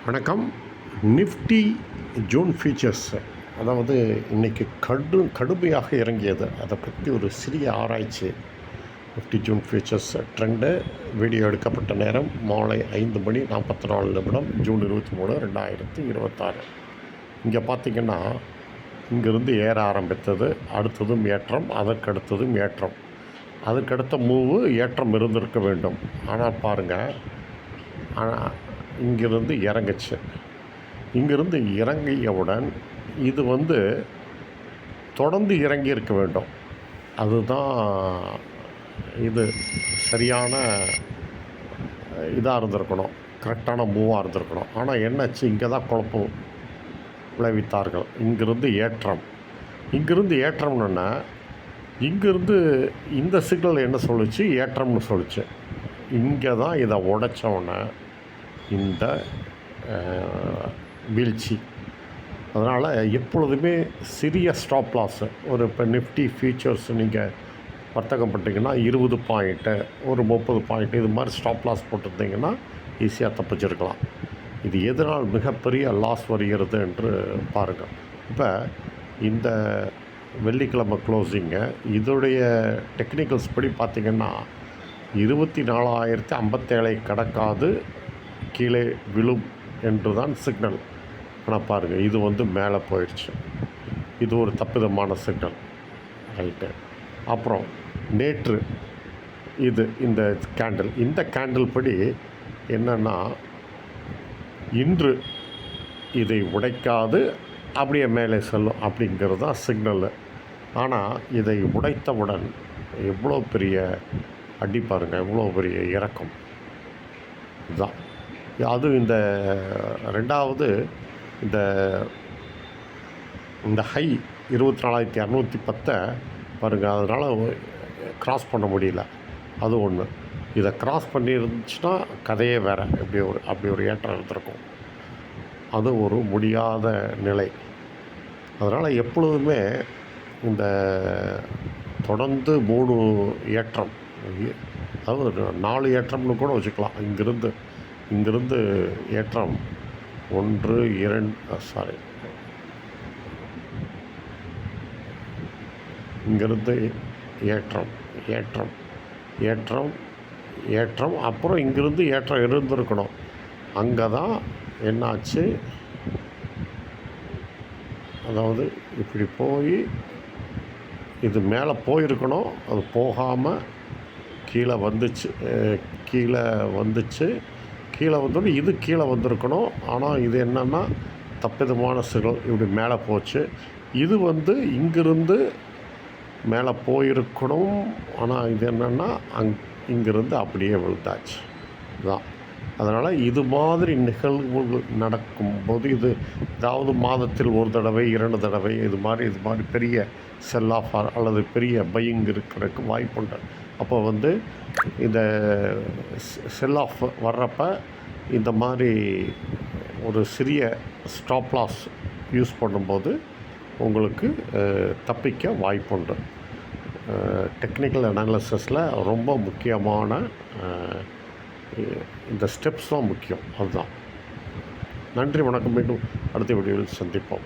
வணக்கம். Nifty June features அதாவது இன்றைக்கி கடுமையாக இறங்கியது. அதை பற்றி ஒரு சிறிய ஆராய்ச்சி. Nifty June features trend video எடுக்கப்பட்ட நேரம் மாலை 5:44 ஜூன் 23, 2026. இங்கே பார்த்திங்கன்னா இங்கேருந்து ஏற ஆரம்பித்தது, அடுத்ததும் ஏற்றம், அதற்கடுத்ததும் ஏற்றம், அதுக்கடுத்த மூவு ஏற்றம் இருந்திருக்க வேண்டும். ஆனால் பாருங்கள், இங்கிருந்து இறங்குச்சு. இங்கிருந்து இறங்கியவுடன் இது தொடர்ந்து இறங்கி இருக்க வேண்டும். அதுதான் இது சரியான இதாக இருந்திருக்கணும், கரெக்டான மூவாக இருந்திருக்கணும். ஆனால் என்னாச்சு, இங்கே தான் குழப்பம் விளைவித்தார்கள். இங்கிருந்து ஏற்றம்னா இங்கிருந்து இந்த சிக்னல் என்ன சொல்லிச்சு, ஏற்றம்னு சொல்லிச்சு. இங்கே தான் இதை உடைச்சோன்னே இந்த வீழ்ச்சி. அதனால் எப்பொழுதுமே சிறிய ஸ்டாப் லாஸு, இப்போ நிஃப்டி ஃபியூச்சர்ஸ் நீங்கள் வர்த்தகம் பண்ணிட்டீங்கன்னா 20 பாயிண்ட்டு, ஒரு 30 பாயிண்ட்டு, இது மாதிரி ஸ்டாப் லாஸ் போட்டிருந்தீங்கன்னா ஈஸியாக தப்பிச்சிருக்கலாம். இது எதனால் மிகப்பெரிய லாஸ் வருகிறது என்று பாருங்கள். இப்போ இந்த வெள்ளிக்கிழமை க்ளோசிங்கு இதோடைய டெக்னிக்கல்ஸ் படி பார்த்திங்கன்னா 24,057 கடக்காது கீழே விழும் என்று தான் சிக்னல். ஆனால் பாருங்கள், இது மேலே போயிடுச்சு. இது ஒரு தப்பிதமான சிக்னல், ரைட்டு. அப்புறம் நேற்று இந்த கேண்டில் படி என்னென்னா, இன்று இதை உடைக்காது அப்படியே மேலே செல்லும் அப்படிங்கிறது தான் சிக்னலு. ஆனால் இதை உடைத்தவுடன் எவ்வளோ பெரிய அடி பாருங்கள், எவ்வளோ பெரிய இறக்கம். இதுதான் அது. இந்த ரெண்டாவது இந்த ஹை 24,210 பாருங்கள், அதனால் க்ராஸ் பண்ண முடியல. அது ஒன்று. இதை க்ராஸ் பண்ணியிருந்துச்சுன்னா கதையே வேறு. அப்படி ஒரு ஏற்றம் இருந்திருக்கும். அது ஒரு முடியாத நிலை. அதனால் எப்பொழுதுமே இந்த தொடர்ந்து 3 ஏற்றம், அதாவது 4 ஏற்றம்னு கூட வச்சுக்கலாம். இங்கிருந்து ஏற்றம் 1, 2 இங்கிருந்து ஏற்றம், அப்புறம் இங்கிருந்து ஏற்றம் இருந்திருக்கணும். அங்கே தான் என்னாச்சு, அதாவது இப்படி போய் இது மேலே போயிருக்கணும், அது போகாமல் கீழே வந்தோடனே இது கீழே வந்திருக்கணும். ஆனால் இது என்னென்னா தப்பிதமான சிக்னல், இப்படி மேலே போச்சு. இது இங்கிருந்து மேலே போயிருக்கணும். ஆனால் இது என்னென்னா இங்கிருந்து அப்படியே விழுந்தாச்சு தான். அதனால் இது மாதிரி நிகழ்வுகள் நடக்கும்போது, ஏதாவது மாதத்தில் ஒரு தடவை 2 தடவை இது மாதிரி பெரிய செல் ஆஃப் அல்லது பெரிய பையிங் இருக்கிறதுக்கு வாய்ப்புண்டு. அப்போ இந்த செல் ஆஃப் வர்றப்ப இந்த மாதிரி ஒரு சிறிய ஸ்டாப் லாஸ் யூஸ் பண்ணும்போது உங்களுக்கு தப்பிக்க வாய்ப்புண்டு. டெக்னிக்கல் அனாலிசிஸில் ரொம்ப முக்கியமான இந்த ஸ்டெப்ஸ் தான் முக்கியம். அதுதான். நன்றி, வணக்கம். மீண்டும் அடுத்த வீடியோவில் சந்திப்போம்.